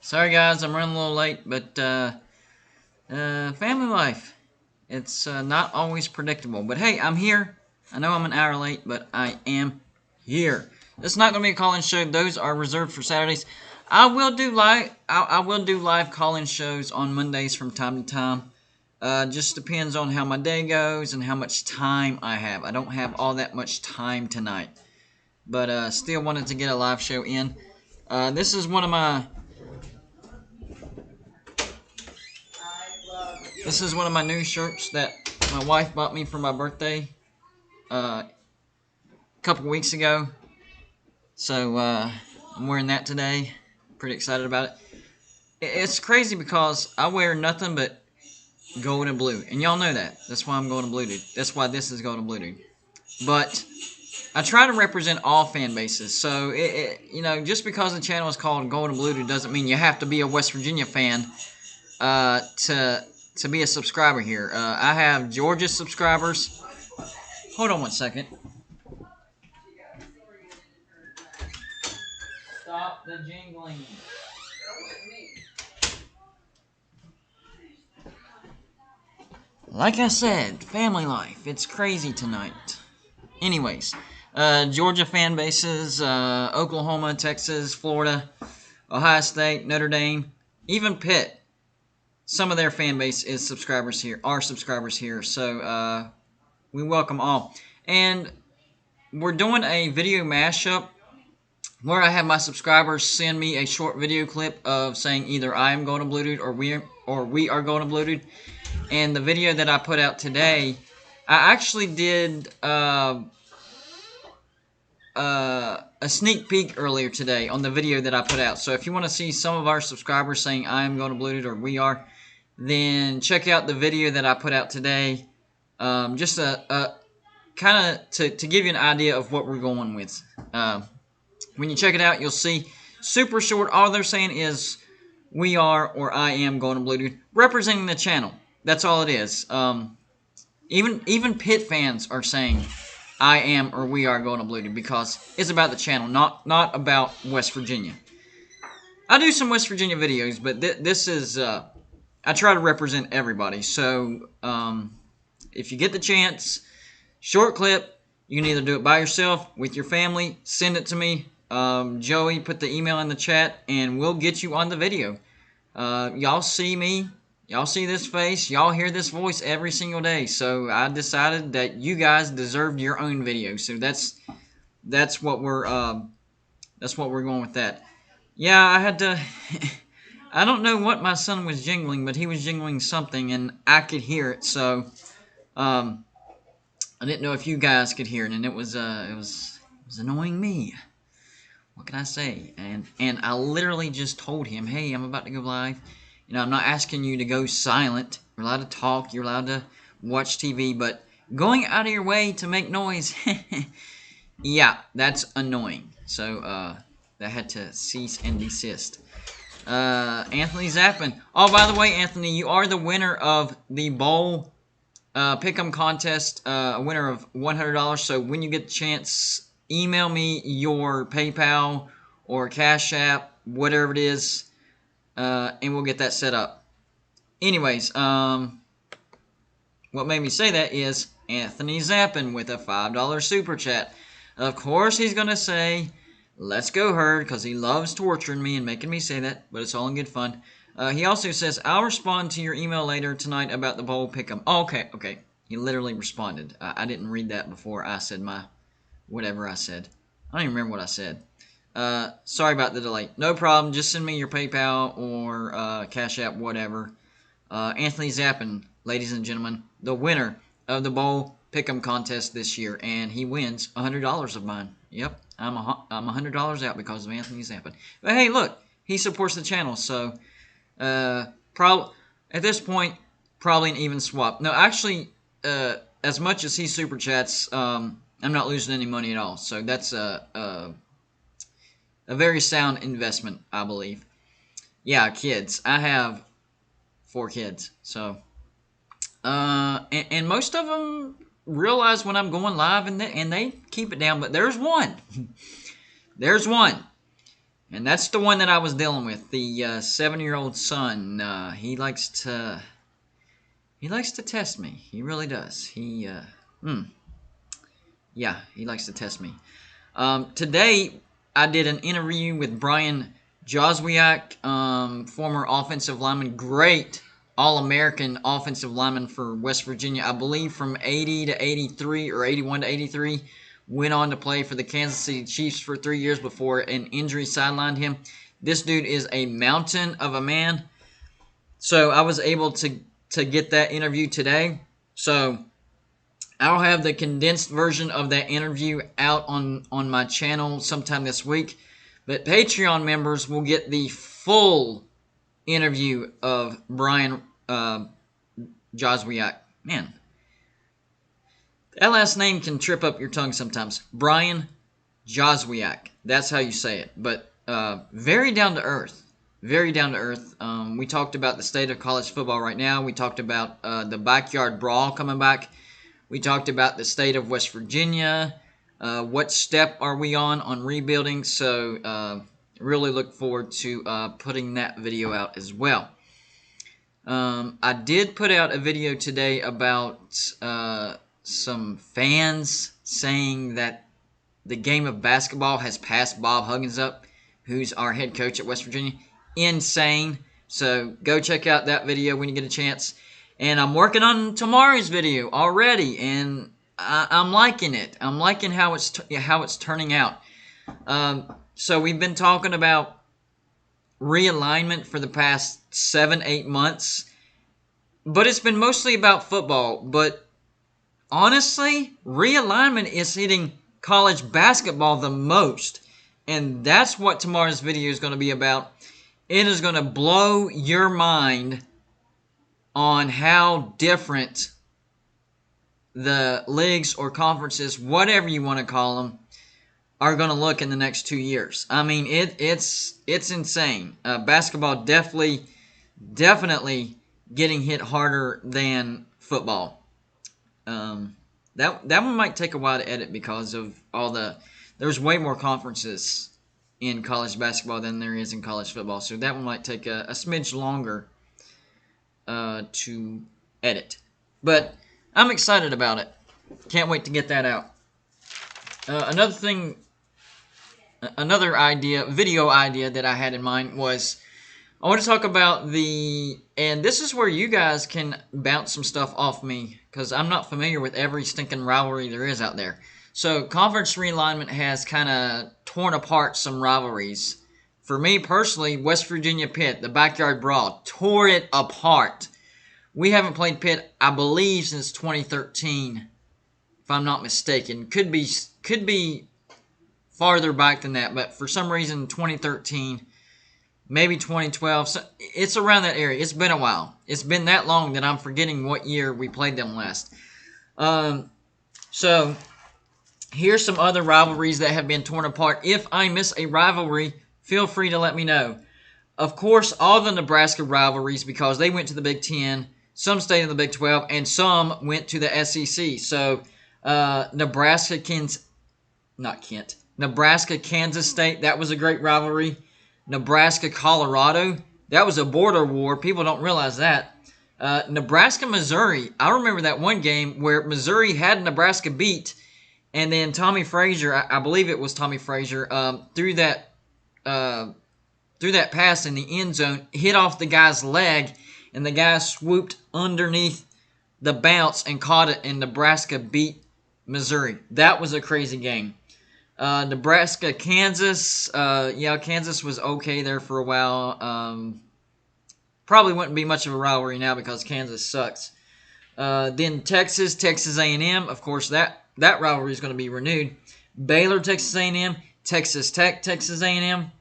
Sorry guys, I'm running a little late, but family life, it's not always predictable. But hey, I'm here. I know I'm an hour late, but I am here. It's not going to be a call-in show. Those are reserved for Saturdays. I will do live call-in shows on Mondays from time to time. Just depends on how my day goes and how much time I have. I don't have all that much time tonight, but still wanted to get a live show in. This is one of my This is one of my new shirts that my wife bought me for my birthday a couple weeks ago. So I'm wearing that today. Pretty excited about it. It's crazy because I wear nothing but gold and blue. And y'all know that. That's why I'm gold and blue, dude. That's why this is gold and blue, dude. But I try to represent all fan bases. So, just because the channel is called Gold and Blue Dude doesn't mean you have to be a West Virginia fan to be a subscriber here. I have Georgia subscribers. Hold on one second. Stop the jingling. Like I said, family life. It's crazy tonight. Anyways, Georgia fan bases, Oklahoma, Texas, Florida, Ohio State, Notre Dame, even Pitt. Some of their fan base is subscribers here, are subscribers here, so we welcome all. And we're doing a video mashup where I have my subscribers send me a short video clip of saying either I am Golden Blue Dude or we are Golden Blue Dude. And the video that I put out today, I actually did a sneak peek earlier today on the video that I put out. So if you want to see some of our subscribers saying I am Golden Blue Dude or we are, then check out the video that I put out today. Just kind of to give you an idea of what we're going with. When you check it out, you'll see super short. All they're saying is we are or I am Golden Blue Dude, representing the channel. That's all it is. Even Pitt fans are saying I am or we are Golden Blue Dude because it's about the channel, not about West Virginia. I do some West Virginia videos, but this is I try to represent everybody. So if you get the chance, short clip, you can either do it by yourself, with your family, send it to me. Joey, put the email in the chat, and we'll get you on the video. Y'all see me. Y'all see this face. Y'all hear this voice every single day. So I decided that you guys deserved your own video. So that's what we're going with that. Yeah, I had to. I don't know what my son was jingling, but he was jingling something, and I could hear it. So I didn't know if you guys could hear it, and it was annoying me. What can I say? And I literally just told him, hey, I'm about to go live. I'm not asking you to go silent. You're allowed to talk. You're allowed to watch TV. But going out of your way to make noise, yeah, that's annoying. So that had to cease and desist. Anthony Zappin. Oh, by the way, Anthony, you are the winner of the bowl pick'em contest. A winner of $100. So when you get the chance, email me your PayPal or Cash App, whatever it is, and we'll get that set up. Anyways, what made me say that is Anthony Zappin with a $5 super chat. Of course, he's going to say, let's go, Herd, because he loves torturing me and making me say that, but it's all in good fun. He also says, I'll respond to your email later tonight about the bowl pick'em. Oh, okay. He literally responded. I didn't read that before I said whatever I said. I don't even remember what I said. Sorry about the delay. No problem. Just send me your PayPal or Cash App, whatever. Anthony Zappin, ladies and gentlemen, the winner of the bowl pick'em contest this year, and he wins $100 of mine. Yep, I'm $100 out because of Anthony Zappin. But hey, look, he supports the channel, so at this point, probably an even swap. No, actually, as much as he super chats, I'm not losing any money at all. So that's a very sound investment, I believe. Yeah, kids. I have 4 kids, so and most of them realize when I'm going live, and they keep it down. But there's one. There's one And that's the one that I was dealing with. The 7-year-old son. He likes to test me. He really does. Yeah, he likes to test me. Today, I did an interview with Brian Joswiak, former offensive lineman, great All-American offensive lineman for West Virginia, I believe from 80 to 83 or 81 to 83. Went on to play for the Kansas City Chiefs for 3 years before an injury sidelined him. This dude is a mountain of a man. So I was able to get that interview today. So I'll have the condensed version of that interview out on my channel sometime this week. But Patreon members will get the full interview of Brian Joswiak. Man, that last name can trip up your tongue sometimes. Brian Joswiak. That's how you say it. But very down to earth. Very down to earth. We talked about the state of college football right now. We talked about the backyard brawl coming back. We talked about the state of West Virginia. What step are we on rebuilding? So really look forward to putting that video out as well. I did put out a video today about some fans saying that the game of basketball has passed Bob Huggins up, who's our head coach at West Virginia. Insane. So go check out that video when you get a chance. And I'm working on tomorrow's video already, and I'm liking it. I'm liking how it's turning out. So we've been talking about realignment for the past 7-8 months, but it's been mostly about football. But honestly, realignment is hitting college basketball the most, and that's what tomorrow's video is going to be about. It is going to blow your mind on how different the leagues or conferences, whatever you want to call them, are going to look in the next 2 years. I mean, it's insane. Basketball definitely getting hit harder than football. That one might take a while to edit because of there's way more conferences in college basketball than there is in college football. So that one might take a smidge longer to edit. But I'm excited about it. Can't wait to get that out. Another video idea that I had in mind was I want to talk about and this is where you guys can bounce some stuff off me because I'm not familiar with every stinking rivalry there is out there. So conference realignment has kind of torn apart some rivalries. For me personally, West Virginia Pitt, the backyard brawl, tore it apart. We haven't played Pitt, I believe, since 2013, if I'm not mistaken. Could be farther back than that, but for some reason, 2013, maybe 2012. So it's around that area. It's been a while. It's been that long that I'm forgetting what year we played them last. So here's some other rivalries that have been torn apart. If I miss a rivalry, feel free to let me know. Of course, all the Nebraska rivalries, because they went to the Big Ten, some stayed in the Big 12, and some went to the SEC. So Nebraska, Kansas State, that was a great rivalry. Nebraska, Colorado, that was a border war. People don't realize that. Nebraska, Missouri, I remember that one game where Missouri had Nebraska beat, and then Tommy Frazier, I believe it was Tommy Frazier, threw that pass in the end zone, hit off the guy's leg, and the guy swooped underneath the bounce and caught it, and Nebraska beat Missouri. That was a crazy game. Nebraska, Kansas, Kansas was okay there for a while. Probably wouldn't be much of a rivalry now because Kansas sucks. Then Texas A&M, of course, that rivalry is going to be renewed. Baylor, Texas A&M, Texas Tech, Texas A&M.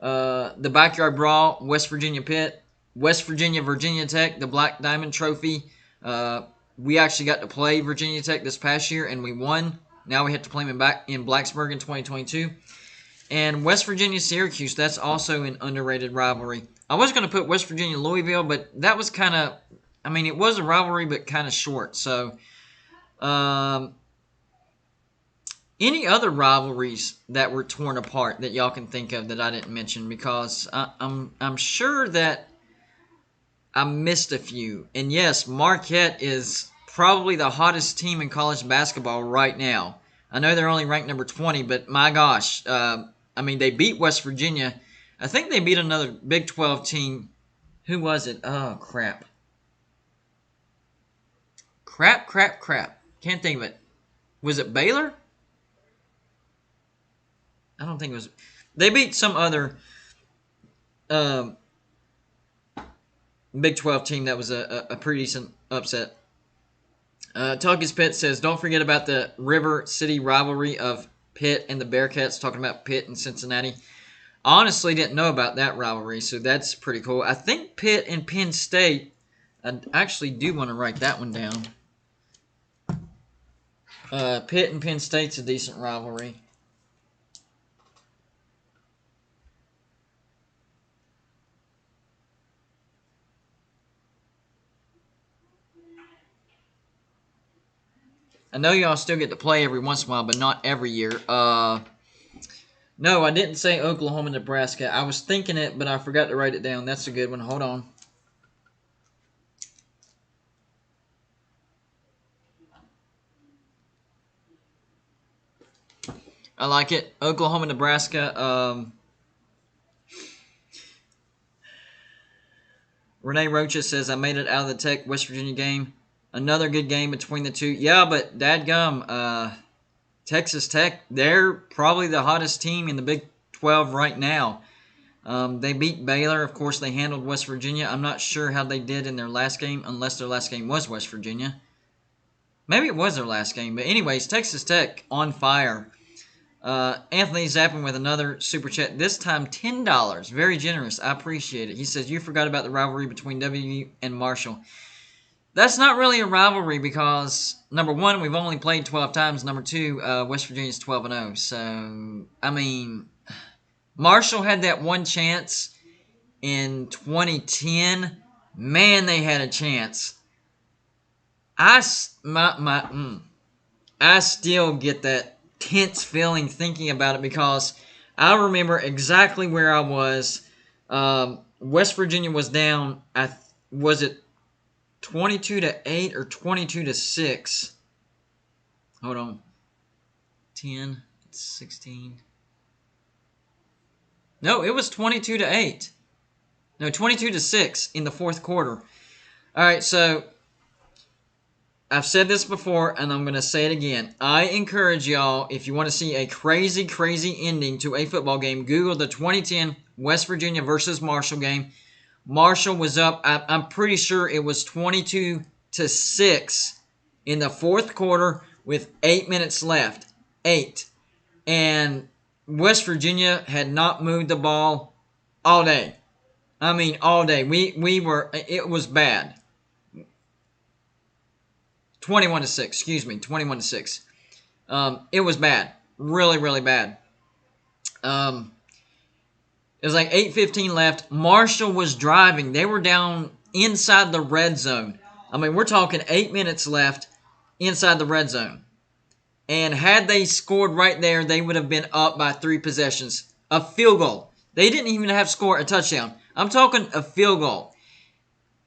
The backyard brawl, West Virginia Pitt, West Virginia, Virginia Tech, the Black Diamond Trophy. We actually got to play Virginia Tech this past year, and we won. Now we have to play them in Blacksburg in 2022. And West Virginia, Syracuse, that's also an underrated rivalry. I was going to put West Virginia, Louisville, but that was kind of, it was a rivalry, but kind of short. So, Any other rivalries that were torn apart that y'all can think of that I didn't mention? Because I'm sure that I missed a few. And yes, Marquette is probably the hottest team in college basketball right now. I know they're only ranked number 20, but my gosh, I mean, they beat West Virginia. I think they beat another Big 12 team. Who was it? Oh, crap. Crap. Can't think of it. Was it Baylor? I don't think it was. They beat some other um, Big 12 team that was a pretty decent upset. Talkie's Pitt says, don't forget about the River City rivalry of Pitt and the Bearcats, talking about Pitt and Cincinnati. I honestly didn't know about that rivalry, so that's pretty cool. I think Pitt and Penn State, I actually do want to write that one down. Pitt and Penn State's a decent rivalry. I know y'all still get to play every once in a while, but not every year. No, I didn't say Oklahoma, Nebraska. I was thinking it, but I forgot to write it down. That's a good one. Hold on. I like it. Oklahoma, Nebraska. Renee Rocha says, I made it out of the Tech West Virginia game. Another good game between the two. Yeah, but dadgum, Texas Tech, they're probably the hottest team in the Big 12 right now. They beat Baylor. Of course, they handled West Virginia. I'm not sure how they did in their last game, unless their last game was West Virginia. Maybe it was their last game. But anyways, Texas Tech on fire. Anthony Zappin with another super chat. This time $10. Very generous. I appreciate it. He says, you forgot about the rivalry between WVU and Marshall. That's not really a rivalry because, number one, we've only played 12 times. Number two, West Virginia's 12-0. So, I mean, Marshall had that one chance in 2010. Man, they had a chance. I still get that tense feeling thinking about it because I remember exactly where I was. West Virginia was down. Was it 22-8 or 22-6? Hold on. 10, 16. No, it was 22-8. No, 22-6 in the fourth quarter. All right, so I've said this before, and I'm going to say it again. I encourage y'all, if you want to see a crazy, crazy ending to a football game, Google the 2010 West Virginia versus Marshall game. Marshall was up, I'm pretty sure it was 22-6 in the fourth quarter with 8 minutes left. 8. And West Virginia had not moved the ball all day. I mean, all day. It was bad. 21-6, excuse me, 21-6. It was bad. Really, really bad. It was like 8:15 left. Marshall was driving. They were down inside the red zone. I mean, we're talking 8 minutes left inside the red zone. And had they scored right there, they would have been up by 3 possessions. A field goal. They didn't even have to score a touchdown. I'm talking a field goal.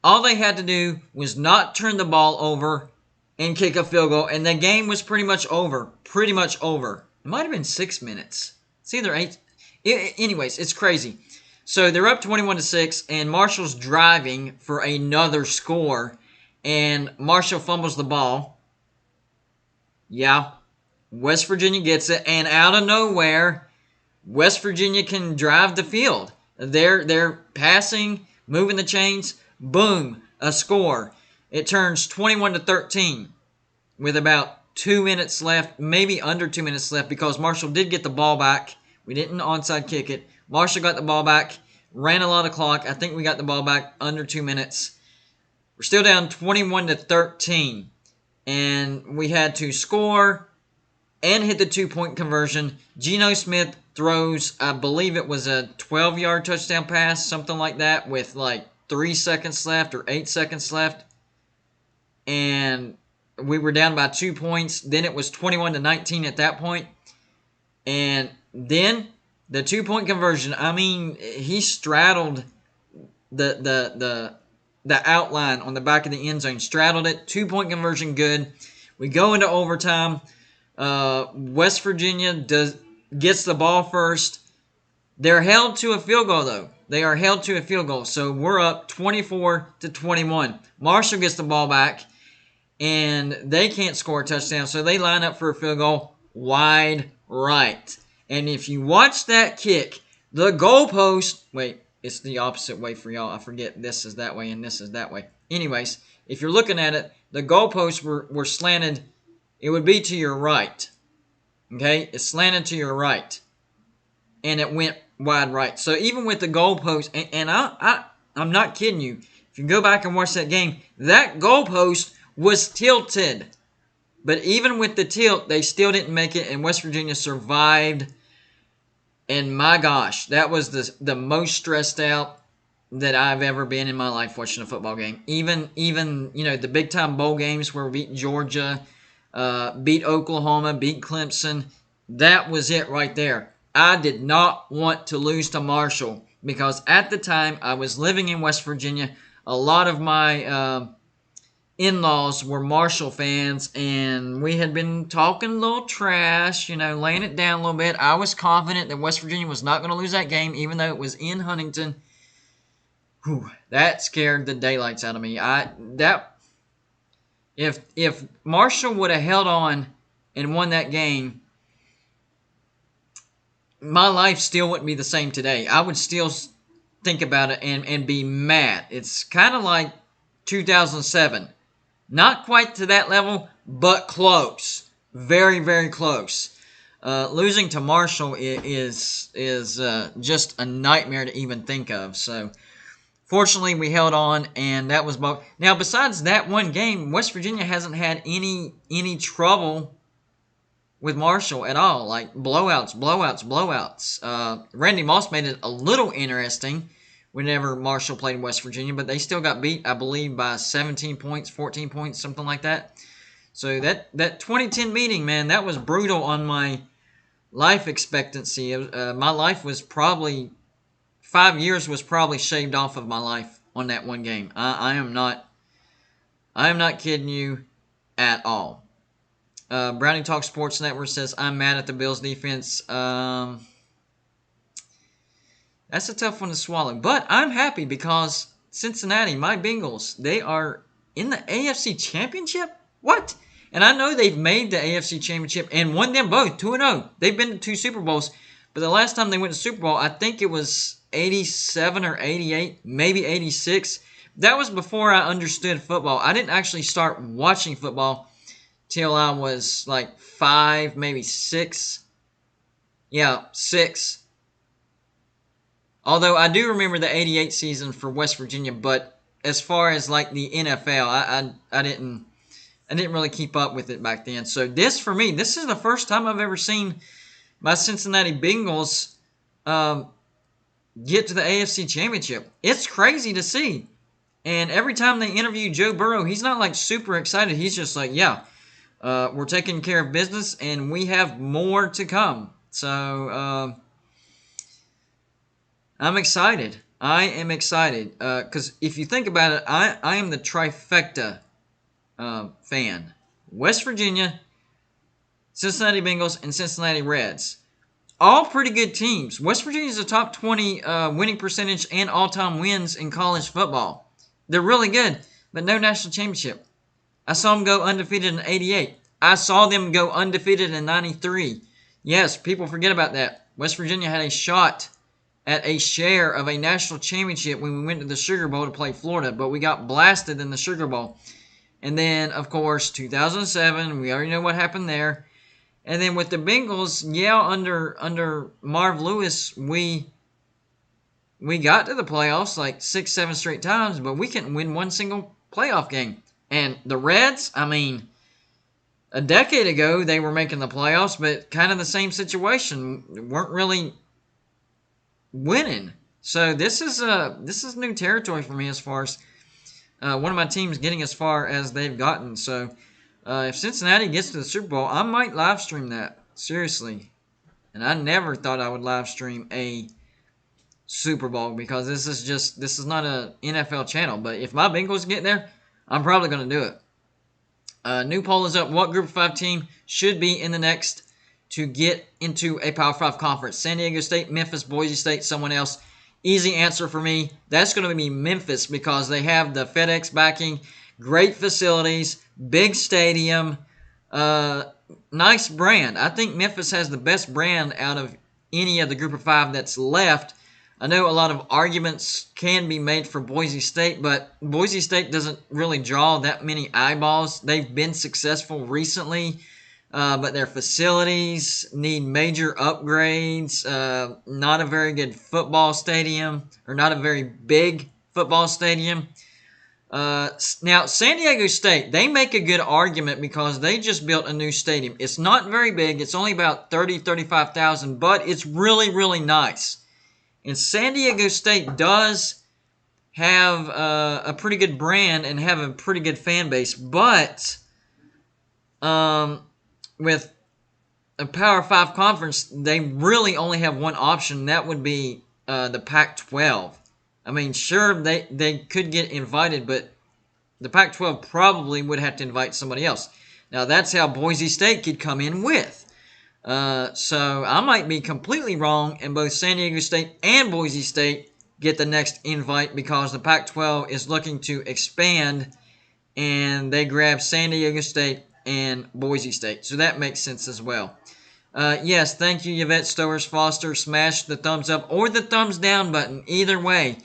All they had to do was not turn the ball over and kick a field goal, and the game was pretty much over. Pretty much over. It might have been 6 minutes. It's either 8. Anyways, it's crazy. So they're up 21-6, and Marshall's driving for another score, and Marshall fumbles the ball. Yeah, West Virginia gets it, and out of nowhere, West Virginia can drive the field. They're passing, moving the chains. Boom, a score. It turns 21-13 with about 2 minutes left, maybe under 2 minutes left, because Marshall did get the ball back. We didn't onside kick it. Marshall got the ball back, ran a lot of clock. I think we got the ball back under 2 minutes. We're still down 21-13, and we had to score and hit the 2-point conversion. Geno Smith throws, I believe it was a 12-yard touchdown pass, something like that, with like 3 seconds left or 8 seconds left. And we were down by 2 points. Then it was 21-19 at that point. And then the 2-point conversion. I mean, he straddled the outline on the back of the end zone, straddled it. 2-point conversion, good. We go into overtime. West Virginia gets the ball first. They're held to a field goal, though. They are held to a field goal. So we're up 24-21. Marshall gets the ball back, and they can't score a touchdown. So they line up for a field goal wide right. And if you watch that kick, the goalpost... Wait, it's the opposite way for y'all. I forget this is that way and this is that way. Anyways, if you're looking at it, the goalposts were slanted. It would be to your right. Okay? It's slanted to your right. And it went wide right. So even with the goalpost, and I'm not kidding you. If you go back and watch that game, that goalpost was tilted. But even with the tilt, they still didn't make it, and West Virginia survived. And my gosh, that was the most stressed out that I've ever been in my life watching a football game. Even the big time bowl games where we beat Georgia, beat Oklahoma, beat Clemson. That was it right there. I did not want to lose to Marshall because at the time I was living in West Virginia. A lot of my in-laws were Marshall fans, and we had been talking a little trash, laying it down a little bit. I was confident that West Virginia was not going to lose that game, even though it was in Huntington. Whew, that scared the daylights out of me. If Marshall would have held on and won that game, my life still wouldn't be the same today. I would still think about it and be mad. It's kind of like 2007. Not quite to that level, but close. Very, very close. Losing to Marshall is just a nightmare to even think of. So, fortunately, we held on, and that was both. Now, besides that one game, West Virginia hasn't had any trouble with Marshall at all. Like blowouts. Randy Moss made it a little interesting whenever Marshall played West Virginia, but they still got beat, I believe, by 17 points, 14 points, something like that. So that 2010 meeting, man, that was brutal on my life expectancy. My life was probably 5 years was probably shaved off of my life on that one game. I am not kidding you at all. Brownie Talk Sports Network says, I'm mad at the Bills defense. That's a tough one to swallow. But I'm happy because Cincinnati, my Bengals, they are in the AFC Championship? What? And I know they've made the AFC Championship and won them both, 2-0. They've been to 2 Super Bowls. But the last time they went to Super Bowl, I think it was 87 or 88, maybe 86. That was before I understood football. I didn't actually start watching football till I was like 5, maybe 6. Yeah, 6. Although I do remember the 88 season for West Virginia, but as far as like the NFL, I didn't really keep up with it back then. So this for me, this is the first time I've ever seen my Cincinnati Bengals get to the AFC Championship. It's crazy to see. And every time they interview Joe Burrow, he's not like super excited. He's just like, yeah, we're taking care of business and we have more to come. So I'm excited. I am excited because if you think about it, I am the trifecta fan. West Virginia, Cincinnati Bengals, and Cincinnati Reds. All pretty good teams. West Virginia is a top 20 winning percentage and all-time wins in college football. They're really good, but no national championship. I saw them go undefeated in 88. I saw them go undefeated in 93. Yes, people forget about that. West Virginia had a shot at a share of a national championship when we went to the Sugar Bowl to play Florida, but we got blasted in the Sugar Bowl. And then, of course, 2007, we already know what happened there. And then with the Bengals, yeah, under Marv Lewis, we got to the playoffs like 6, 7 straight times, but we couldn't win one single playoff game. And the Reds, I mean, a decade ago they were making the playoffs, but kind of the same situation. Weren't really winning. So this is new territory for me as far as one of my teams getting as far as they've gotten. So if Cincinnati gets to the Super Bowl, I might live stream that. Seriously. And I never thought I would live stream a Super Bowl because this is not a NFL channel. But if my Bengals get there, I'm probably going to do it. New poll is up. What Group of 5 team should be in the next to get into a Power 5 conference? San Diego State, Memphis, Boise State, someone else. Easy answer for me. That's going to be Memphis because they have the FedEx backing, great facilities, big stadium, nice brand. I think Memphis has the best brand out of any of the Group of 5 that's left. I know a lot of arguments can be made for Boise State, but Boise State doesn't really draw that many eyeballs. They've been successful recently, but their facilities need major upgrades. Not a very good football stadium, or not a very big football stadium. Now, San Diego State, they make a good argument because they just built a new stadium. It's not very big. It's only about 35,000, but it's really, really nice. And San Diego State does have a pretty good brand and have a pretty good fan base. But with a Power 5 conference, they really only have one option. That would be the Pac-12. I mean, sure, they could get invited, but the Pac-12 probably would have to invite somebody else. Now, that's how Boise State could come in with. So I might be completely wrong, and both San Diego State and Boise State get the next invite because the Pac-12 is looking to expand, and they grab San Diego State and Boise State. So that makes sense as well. Yes, thank you, Yvette Stowers Foster. Smash the thumbs up or the thumbs down button. Either way.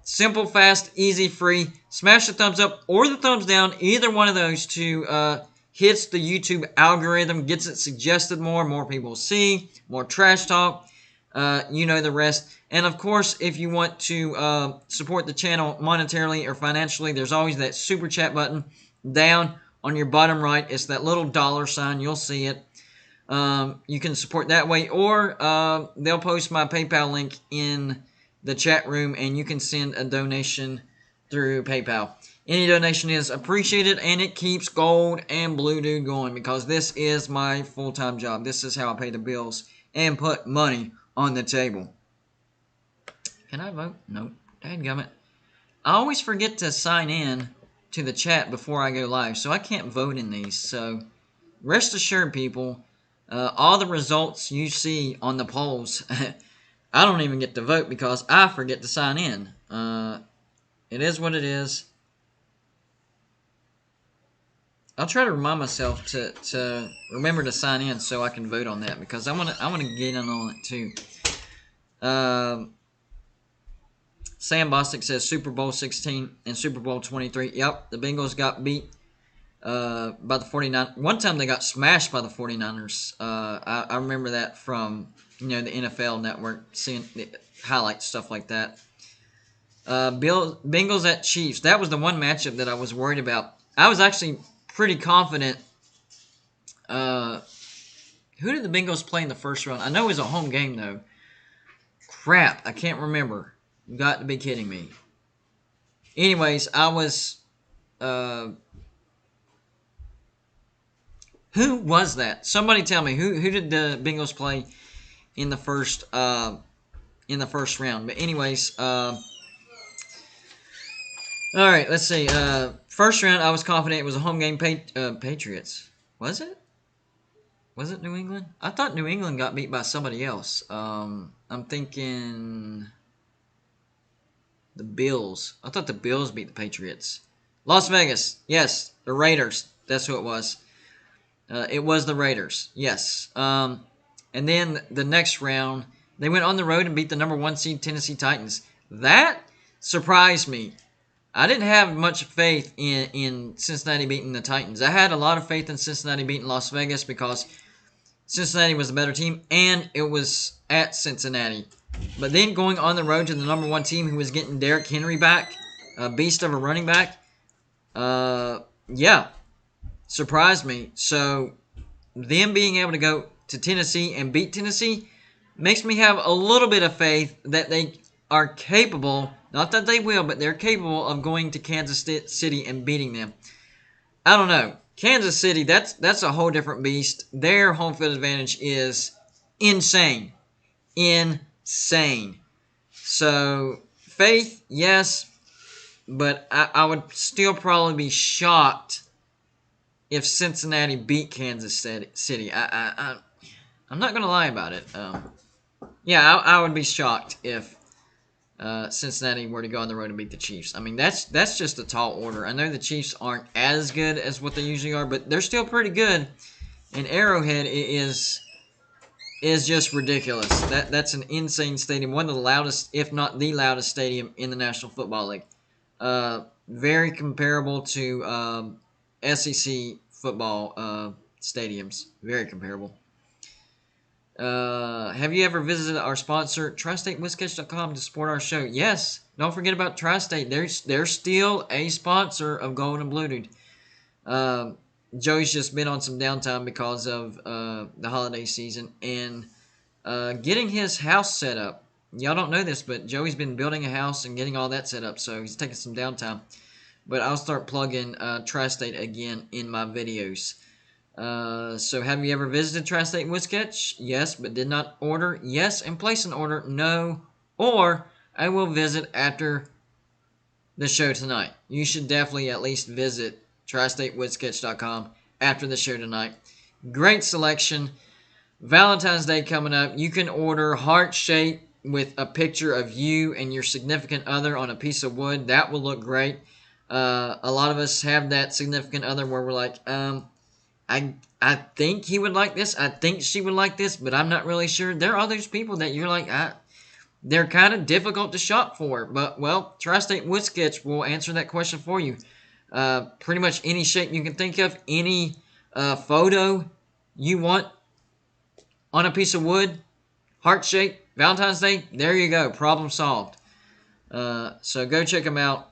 Simple, fast, easy, free. Smash the thumbs up or the thumbs down. Either one of those to hits the YouTube algorithm, gets it suggested more people see, more trash talk, you know the rest. And of course, if you want to support the channel monetarily or financially, there's always that super chat button down on your bottom right. It's that little dollar sign, you'll see it. You can support that way, or they'll post my PayPal link in the chat room, and you can send a donation through PayPal. Any donation is appreciated, and it keeps Gold and Blue Dude going because this is my full-time job. This is how I pay the bills and put money on the table. Can I vote? Nope. Dadgummit. I always forget to sign in to the chat before I go live, so I can't vote in these. So rest assured, people, all the results you see on the polls, I don't even get to vote because I forget to sign in. It is what it is. I'll try to remind myself to remember to sign in so I can vote on that because I want to get in on it too. Sam Bostic says Super Bowl 16 and Super Bowl 23. Yep, the Bengals got beat by the 49ers. One time they got smashed by the 49ers. I remember that from the NFL Network, seeing the highlights, stuff like that. Bengals at Chiefs. That was the one matchup that I was worried about. I was actually pretty confident. Who did the Bengals play in the first round? I know it was a home game, though. Crap, I can't remember. You got to be kidding me. Anyways, I was... who was that? Somebody tell me. Who did the Bengals play in the first round? But anyways... all right, let's see. First round, I was confident it was a home game. Patriots. Was it? Was it New England? I thought New England got beat by somebody else. I'm thinking the Bills. I thought the Bills beat the Patriots. Las Vegas. Yes, the Raiders. That's who it was. It was the Raiders. Yes. And then the next round, they went on the road and beat the number 1 seed Tennessee Titans. That surprised me. I didn't have much faith in Cincinnati beating the Titans. I had a lot of faith in Cincinnati beating Las Vegas because Cincinnati was the better team, and it was at Cincinnati. But then going on the road to the number 1 team who was getting Derrick Henry back, a beast of a running back, yeah, surprised me. So them being able to go to Tennessee and beat Tennessee makes me have a little bit of faith that they are capable, not that they will, but they're capable of going to Kansas City and beating them. I don't know. Kansas City, that's a whole different beast. Their home field advantage is insane. Insane. So, faith, yes, but I would still probably be shocked if Cincinnati beat Kansas City. I'm not going to lie about it. Yeah, I would be shocked if Cincinnati were to go on the road and beat the Chiefs. I mean, that's just a tall order. I know the Chiefs aren't as good as what they usually are, but they're still pretty good. And Arrowhead is just ridiculous. That's an insane stadium, one of the loudest, if not the loudest stadium in the National Football League. Very comparable to SEC football stadiums. Very comparable. Have you ever visited our sponsor, TriStateWhisketch.com, to support our show? Yes. Don't forget about TriState. They're still a sponsor of Golden and Bluted. Joey's just been on some downtime because of the holiday season and getting his house set up. Y'all don't know this, but Joey's been building a house and getting all that set up, so he's taking some downtime. But I'll start plugging TriState again in my videos. So have you ever visited Tri-State Whisketch? Yes, but did not order? Yes, and place an order? No. Or I will visit after the show tonight. You should definitely at least visit TriStateWhisketch.com after the show tonight. Great selection. Valentine's Day coming up. You can order heart shape with a picture of you and your significant other on a piece of wood. That will look great. A lot of us have that significant other where we're like, I think he would like this. I think she would like this, but I'm not really sure. There are those people that you're like, they're kind of difficult to shop for. But, well, Tri-State Whisketch will answer that question for you. Pretty much any shape you can think of, any photo you want on a piece of wood, heart shape, Valentine's Day, there you go. Problem solved. So go check them out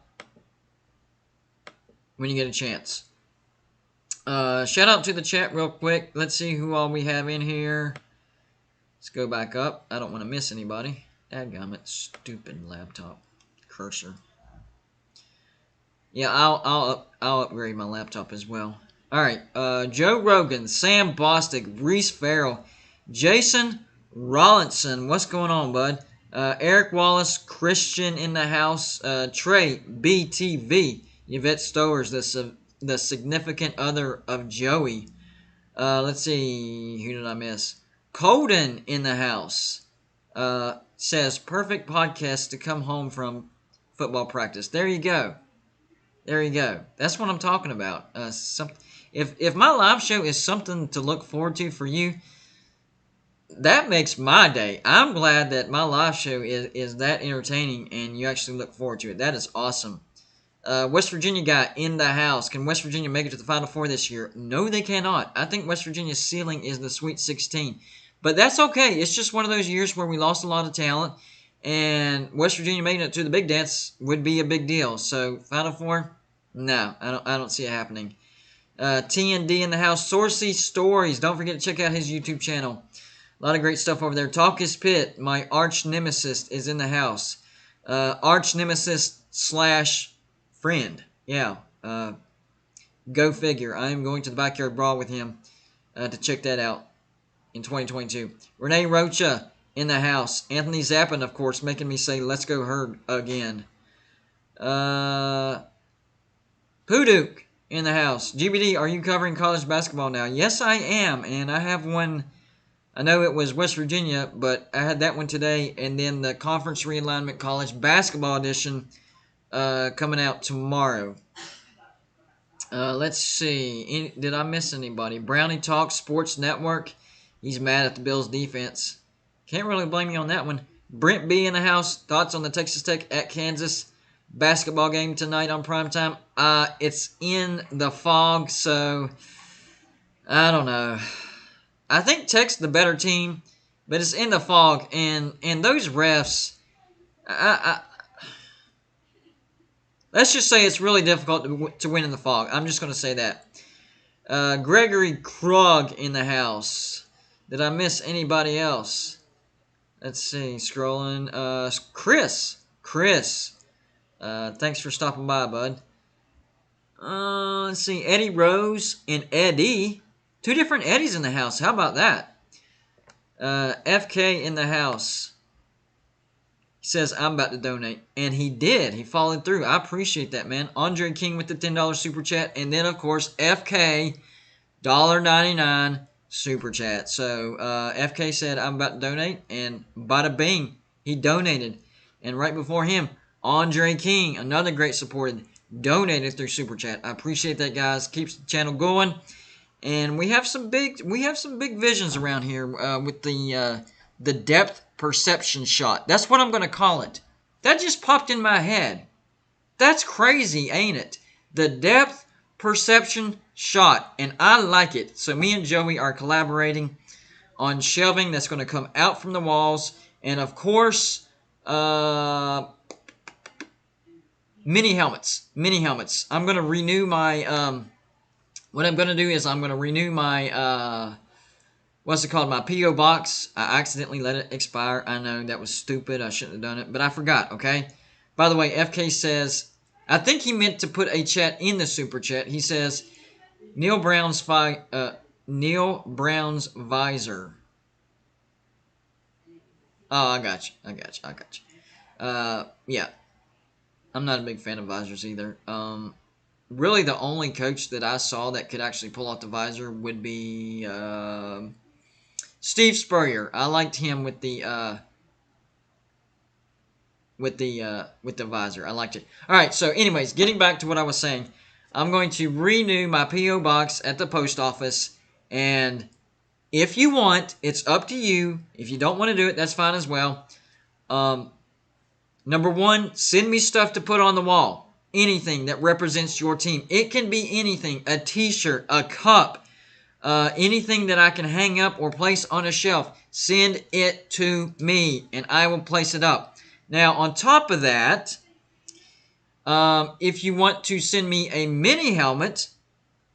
when you get a chance. Shout out to the chat real quick. Let's see who all we have in here. Let's go back up. I don't want to miss anybody. Dadgummit, stupid laptop cursor. Yeah, I'll upgrade my laptop as well. All right, Joe Rogan, Sam Bostic, Reese Farrell, Jason Rollinson. What's going on, bud? Eric Wallace, Christian in the house. Trey BTV, Yvette Stowers, the significant other of Joey. Let's see, who did I miss? Colden in the house says, perfect podcast to come home from football practice. There you go. There you go. That's what I'm talking about. If my live show is something to look forward to for you, that makes my day. I'm glad that my live show is that entertaining and you actually look forward to it. That is awesome. West Virginia guy in the house. Can West Virginia make it to the Final Four this year? No, they cannot. I think West Virginia's ceiling is the Sweet 16. But that's okay. It's just one of those years where we lost a lot of talent. And West Virginia making it to the big dance would be a big deal. So, Final Four? No, I don't see it happening. TND in the house. Sourcey Stories. Don't forget to check out his YouTube channel. A lot of great stuff over there. Talk is Pit. My arch nemesis is in the house. Arch nemesis / friend. Yeah. Go figure. I am going to the Backyard Brawl with him to check that out in 2022. Renee Rocha in the house. Anthony Zappin, of course, making me say, let's go Herd again. Pooduke in the house. GBD, are you covering college basketball now? Yes, I am. And I have one. I know it was West Virginia, but I had that one today. And then the Conference Realignment College Basketball Edition coming out tomorrow. Let's see. Did I miss anybody? Brownie Talk Sports Network. He's mad at the Bills' defense. Can't really blame you on that one. Brent B in the house. Thoughts on the Texas Tech at Kansas basketball game tonight on primetime? It's in the fog, so I don't know. I think Tech's the better team, but it's in the fog, and those refs, let's just say it's really difficult to win in the fog. I'm just going to say that. Gregory Krog in the house. Did I miss anybody else? Let's see. Scrolling. Chris. Thanks for stopping by, bud. Let's see. Eddie Rose and Eddie. 2 different Eddies in the house. How about that? FK in the house. He says, I'm about to donate. And he did. He followed through. I appreciate that, man. Andre King with the $10 super chat. And then, of course, FK, $1.99 super chat. So, FK said, I'm about to donate. And bada bing, he donated. And right before him, Andre King, another great supporter, donated through super chat. I appreciate that, guys. Keeps the channel going. And we have some big visions around here with the depth perception shot. That's what I'm going to call it. That just popped in my head. That's crazy, ain't it? The depth perception shot, and I like it. So me and Joey are collaborating on shelving that's going to come out from the walls, and of course, mini helmets. I'm going to renew my. What I'm going to do is I'm going to renew my, what's it called, my P.O. box. I accidentally let it expire. I know, that was stupid. I shouldn't have done it, but I forgot, okay? By the way, FK says, I think he meant to put a chat in the super chat. He says, Neil Brown's visor. Oh, I got you. Yeah. I'm not a big fan of visors either. Really, the only coach that I saw that could actually pull off the visor would be Steve Spurrier. I liked him with the visor. I liked it. All right. So, anyways, getting back to what I was saying, I'm going to renew my PO box at the post office, and if you want, it's up to you. If you don't want to do it, that's fine as well. Number one, send me stuff to put on the wall. Anything that represents your team. It can be anything. A t-shirt, a cup, anything that I can hang up or place on a shelf. Send it to me, and I will place it up. Now, on top of that, if you want to send me a mini helmet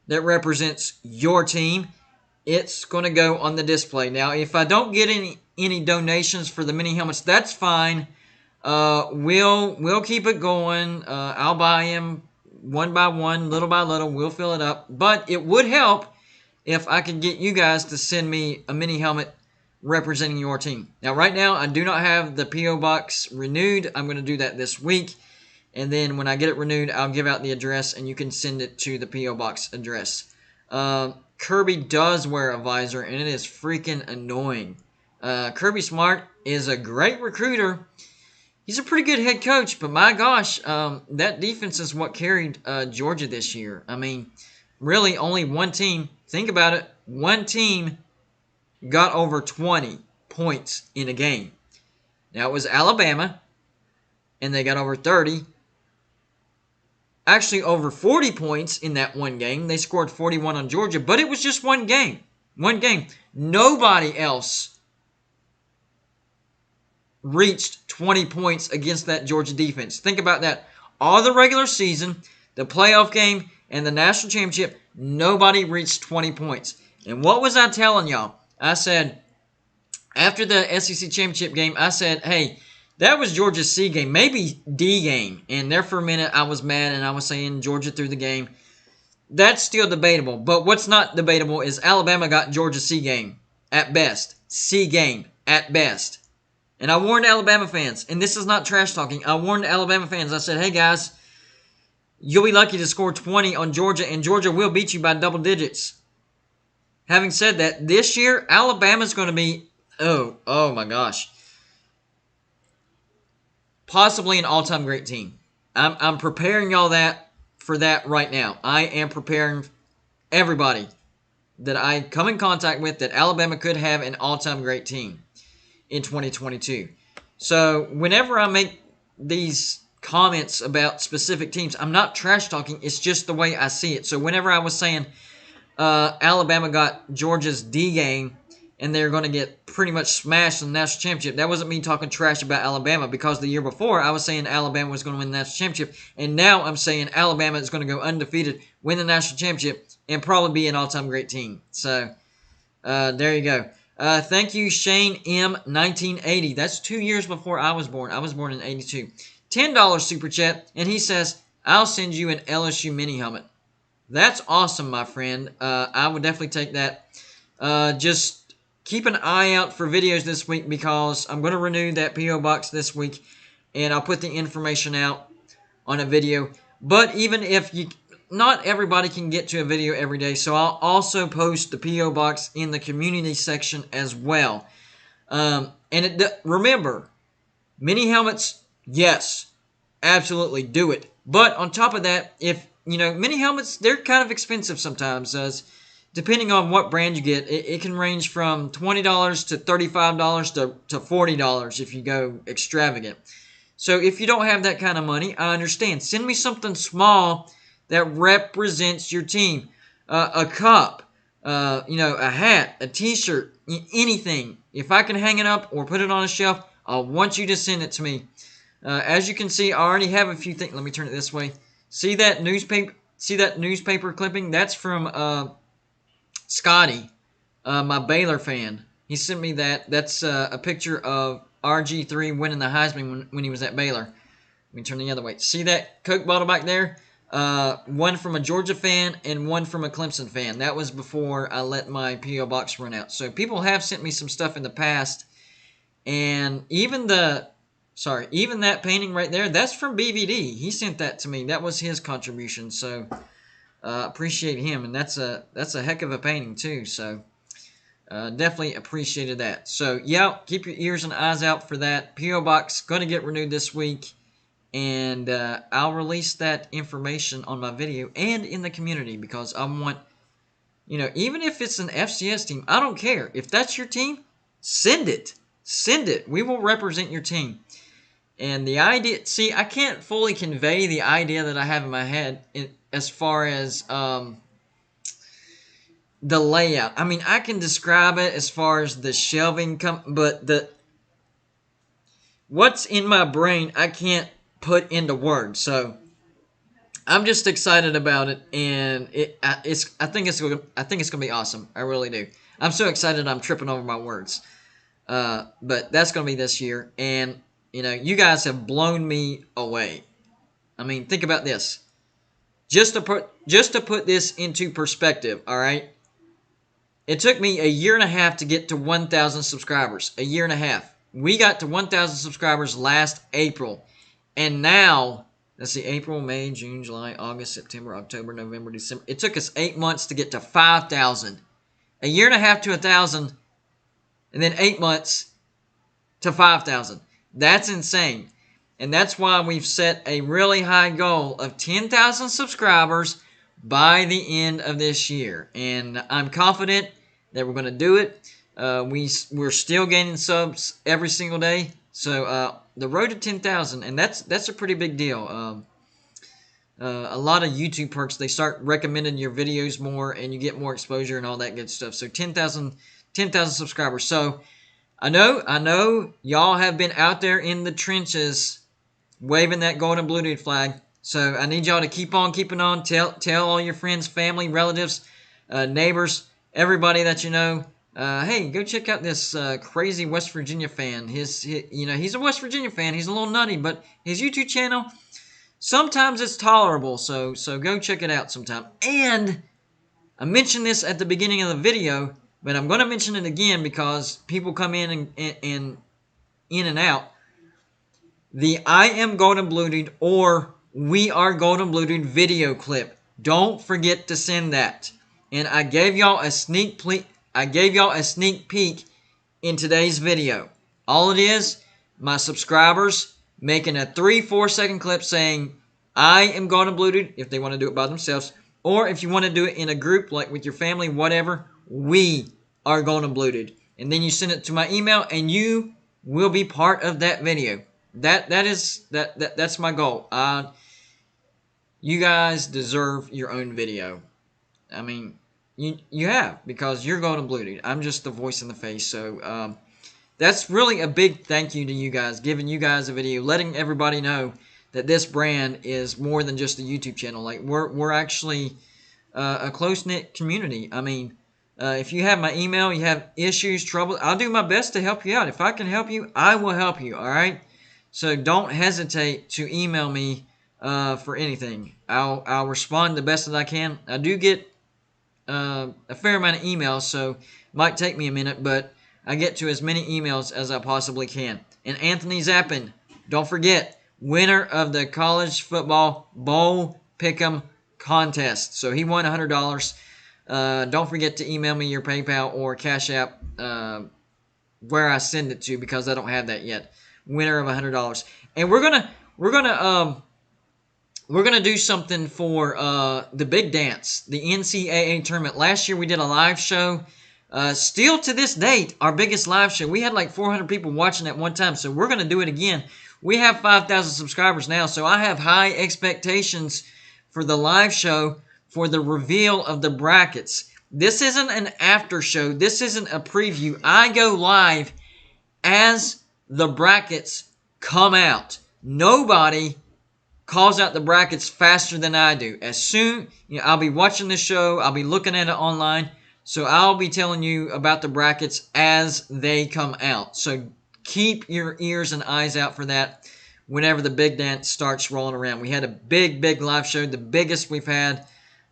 that represents your team, it's going to go on the display. Now, if I don't get any donations for the mini helmets, that's fine. We'll keep it going. I'll buy them one by one, little by little. We'll fill it up. But it would help if I could get you guys to send me a mini helmet representing your team. Now, right now, I do not have the P.O. box renewed. I'm going to do that this week. And then when I get it renewed, I'll give out the address, and you can send it to the P.O. box address. Kirby does wear a visor, and it is freaking annoying. Kirby Smart is a great recruiter. He's a pretty good head coach, but my gosh, that defense is what carried Georgia this year. I mean, really only one team, think about it, one team got over 20 points in a game. Now, it was Alabama, and they got over 30. Actually, over 40 points in that one game. They scored 41 on Georgia, but it was just one game. One game. Nobody else reached 20 points against that Georgia defense. Think about that. All the regular season, the playoff game, and the national championship, nobody reached 20 points. And what was I telling y'all? I said, after the SEC championship game, I said, hey, that was Georgia's C game, maybe D game. And there for a minute, I was mad, and I was saying Georgia threw the game. That's still debatable. But what's not debatable is Alabama got Georgia C game at best. C game at best. And I warned Alabama fans, and this is not trash talking. I warned Alabama fans. I said, hey, guys, you'll be lucky to score 20 on Georgia, and Georgia will beat you by double digits. Having said that, this year, Alabama's going to be, oh my gosh, possibly an all-time great team. I'm preparing y'all for that right now. I am preparing everybody that I come in contact with that Alabama could have an all-time great team in 2022. So whenever I make these comments about specific teams, I'm not trash talking. It's just the way I see it. So whenever I was saying Alabama got Georgia's D game and they're going to get pretty much smashed in the national championship, that wasn't me talking trash about Alabama, because the year before I was saying Alabama was going to win the national championship, and now I'm saying Alabama is going to go undefeated, win the national championship, and probably be an all-time great team. So there you go. Thank you, Shane M. 1980. That's 2 years before I was born. I was born in 82. $10 super chat, and he says, I'll send you an LSU mini helmet. That's awesome, my friend. I would definitely take that. Just keep an eye out for videos this week because I'm going to renew that P.O. box this week, and I'll put the information out on a video. But even if not everybody can get to a video every day, so I'll also post the P.O. box in the community section as well. Remember, mini helmets, yes, absolutely do it. But on top of that, if mini helmets, they're kind of expensive sometimes. Depending on what brand you get, it can range from $20 to $35 to $40 if you go extravagant. So if you don't have that kind of money, I understand. Send me something small that represents your team. A cup, a hat, a t-shirt, anything. If I can hang it up or put it on a shelf, I want you to send it to me. As you can see, I already have a few things. Let me turn it this way. See that newspaper? See that newspaper clipping? That's from Scotty, my Baylor fan. He sent me that. That's a picture of RG3 winning the Heisman when he was at Baylor. Let me turn the other way. See that Coke bottle back there? One from a Georgia fan and one from a Clemson fan. That was before I let my P.O. box run out. So people have sent me some stuff in the past. And even that painting right there, that's from BVD. He sent that to me. That was his contribution. So appreciate him. And that's a heck of a painting too. So definitely appreciated that. So yeah, keep your ears and eyes out for that. P.O. box going to get renewed this week. And I'll release that information on my video and in the community because I want, even if it's an FCS team, I don't care. If that's your team, send it. Send it. We will represent your team. And the idea, see, I can't fully convey the idea that I have in my head as far as the layout. I mean, I can describe it as far as the shelving, but what's in my brain, I can't put into words. So I'm just excited about it, and I think it's gonna be awesome. I really do. I'm so excited I'm tripping over my words. But that's gonna be this year, and you guys have blown me away. I mean, think about this. Just to put this into perspective, all right? It took me a year and a half to get to 1,000 subscribers. A year and a half. We got to 1,000 subscribers last April. And now, let's see, April, May, June, July, August, September, October, November, December. It took us 8 months to get to 5,000. A year and a half to 1,000, and then 8 months to 5,000. That's insane. And that's why we've set a really high goal of 10,000 subscribers by the end of this year. And I'm confident that we're going to do it. We're still gaining subs every single day. So the road to 10,000, and that's a pretty big deal. A lot of YouTube perks, they start recommending your videos more, and you get more exposure and all that good stuff. So 10,000 subscribers. So I know y'all have been out there in the trenches waving that golden blue dude flag. So I need y'all to keep on keeping on. Tell all your friends, family, relatives, neighbors, everybody that you know. Hey, go check out this crazy West Virginia fan. He's a West Virginia fan. He's a little nutty, but his YouTube channel, sometimes it's tolerable. So go check it out sometime. And I mentioned this at the beginning of the video, but I'm going to mention it again because people come in and out. The I Am Golden Blue Dude or We Are Golden Blue Dude video clip. Don't forget to send that. And I gave y'all a sneak peek in today's video. All it is, my subscribers making a 3-4 second clip saying, I am Golden Blue Dude, if they want to do it by themselves. Or if you want to do it in a group, like with your family, whatever, we are Golden Blue Dude. And then you send it to my email, and you will be part of that video. That's my goal. You guys deserve your own video. I mean, you have, because you're Golden Blue Dude. I'm just the voice in the face. So that's really a big thank you to you guys, giving you guys a video, letting everybody know that this brand is more than just a YouTube channel. Like we're actually a close-knit community. I mean, if you have my email, you have issues, trouble, I'll do my best to help you out. If I can help you, I will help you. All right. So don't hesitate to email me for anything. I'll respond the best that I can. I do get a fair amount of emails, so it might take me a minute, but I get to as many emails as I possibly can. And Anthony Zappin, don't forget, winner of the college football bowl pick'em contest. So he won $100. Don't forget to email me your PayPal or Cash App where I send it to, because I don't have that yet. Winner of $100. And we're gonna do something for the big dance, the NCAA tournament. Last year we did a live show. Still to this date, our biggest live show. We had like 400 people watching at one time, so we're gonna do it again. We have 5,000 subscribers now, so I have high expectations for the live show for the reveal of the brackets. This isn't an after show. This isn't a preview. I go live as the brackets come out. Nobody calls out the brackets faster than I do. As soon, I'll be watching the show. I'll be looking at it online. So I'll be telling you about the brackets as they come out. So keep your ears and eyes out for that whenever the big dance starts rolling around. We had a big live show, the biggest we've had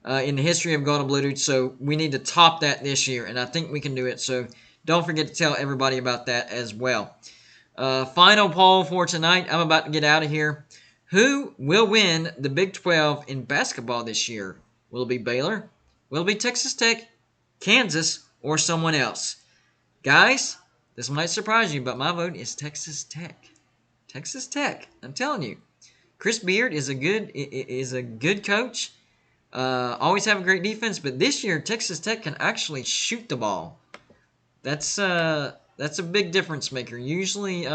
in the history of Golden Blue Dude. So we need to top that this year, and I think we can do it. So don't forget to tell everybody about that as well. Final poll for tonight. I'm about to get out of here. Who will win the Big 12 in basketball this year? Will it be Baylor? Will it be Texas Tech, Kansas, or someone else? Guys, this might surprise you, but my vote is Texas Tech. Texas Tech. I'm telling you, Chris Beard is a good coach. Always have a great defense, but this year Texas Tech can actually shoot the ball. That's a big difference maker. Usually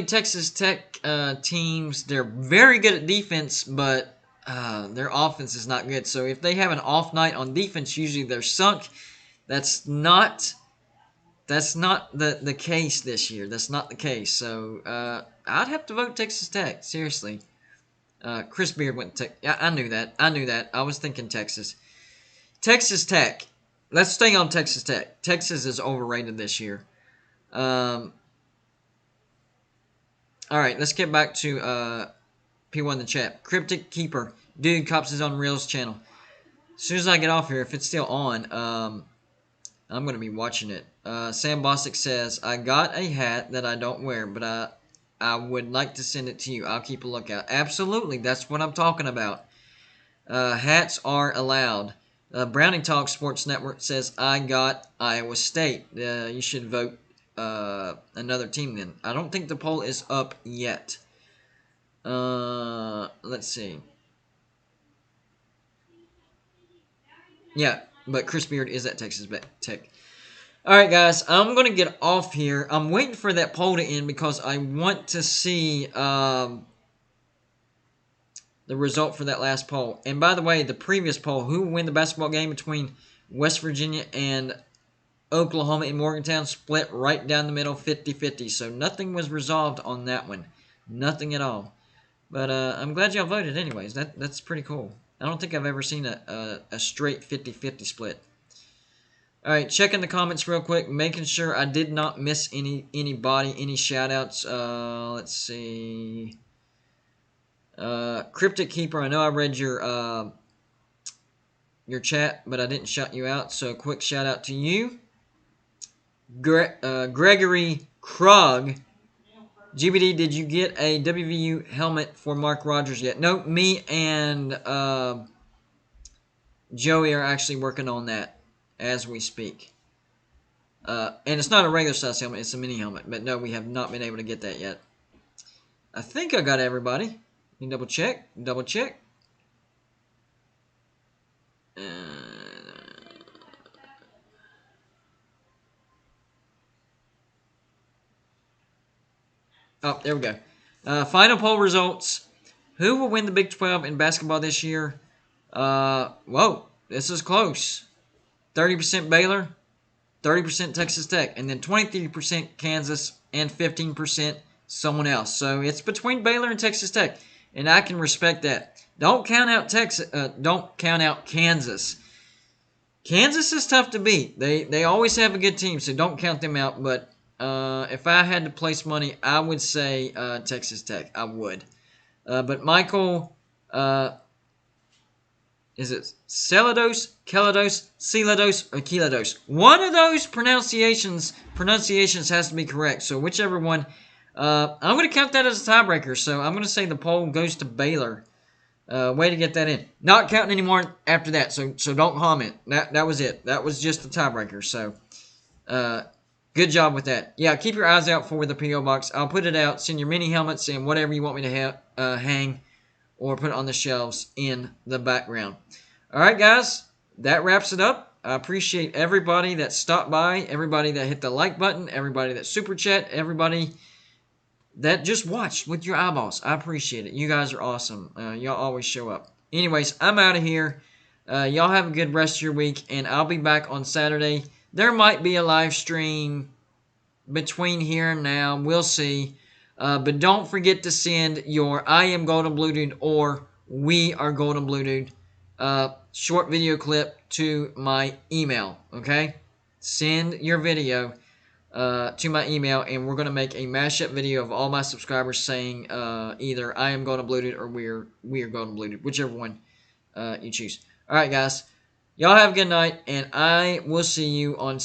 Texas Tech teams, they're very good at defense, but their offense is not good. So if they have an off night on defense, usually they're sunk. That's not the case this year. That's not the case. So I'd have to vote Texas Tech. Seriously. Chris Beard went to Tech. Yeah, I knew that. I was thinking Texas. Texas Tech. Let's stay on Texas Tech. Texas is overrated this year. All right, let's get back to P1 in the chat. Cryptic Keeper. Dude, Cops is on Reels channel. As soon as I get off here, if it's still on, I'm going to be watching it. Sam Bostic says, I got a hat that I don't wear, but I would like to send it to you. I'll keep a lookout. Absolutely, that's what I'm talking about. Hats are allowed. Browning Talk Sports Network says, I got Iowa State. You should vote another team then. I don't think the poll is up yet. Let's see. Yeah, but Chris Beard is at Texas Tech. Alright guys, I'm going to get off here. I'm waiting for that poll to end because I want to see the result for that last poll. And by the way, the previous poll, who will win the basketball game between West Virginia and Oklahoma in Morgantown, split right down the middle, 50-50. So nothing was resolved on that one. Nothing at all. But I'm glad y'all voted anyways. That's pretty cool. I don't think I've ever seen a straight 50-50 split. Alright, checking the comments real quick, making sure I did not miss anybody, any shout-outs. Let's see. Cryptic Keeper, I know I read your chat, but I didn't shout you out, so quick shout-out to you. Gregory Krug. GBD, did you get a WVU helmet for Mark Rogers yet? No, me and Joey are actually working on that as we speak. And it's not a regular size helmet, it's a mini helmet. But no, we have not been able to get that yet. I think I got everybody. Let me double check. Oh, there we go. Final poll results. Who will win the Big 12 in basketball this year? Whoa, this is close. 30% Baylor, 30% Texas Tech, and then 23% Kansas, and 15% someone else. So it's between Baylor and Texas Tech, and I can respect that. Don't count out don't count out Kansas. Kansas is tough to beat. They always have a good team, so don't count them out. But if I had to place money, I would say Texas Tech. I would. But Michael, is is it Celados, Kelados, Celados, or Kelados? One of those pronunciations has to be correct. So whichever one, I'm going to count that as a tiebreaker. So I'm going to say the poll goes to Baylor. Way to get that in. Not counting anymore after that. So don't comment. That was it. That was just the tiebreaker. So good job with that. Yeah, keep your eyes out for the P.O. box. I'll put it out. Send your mini helmets and whatever you want me to hang or put on the shelves in the background. All right, guys, that wraps it up. I appreciate everybody that stopped by, everybody that hit the like button, everybody that super chat, everybody that just watched with your eyeballs. I appreciate it. You guys are awesome. Y'all always show up. Anyways, I'm out of here. Y'all have a good rest of your week, and I'll be back on Saturday. There might be a live stream between here and now. We'll see. But don't forget to send your I am Golden Blue Dude or we are Golden Blue Dude short video clip to my email. Okay? Send your video to my email, and we're going to make a mashup video of all my subscribers saying either I am Golden Blue Dude or we are Golden Blue Dude, whichever one you choose. All right, guys. Y'all have a good night, and I will see you on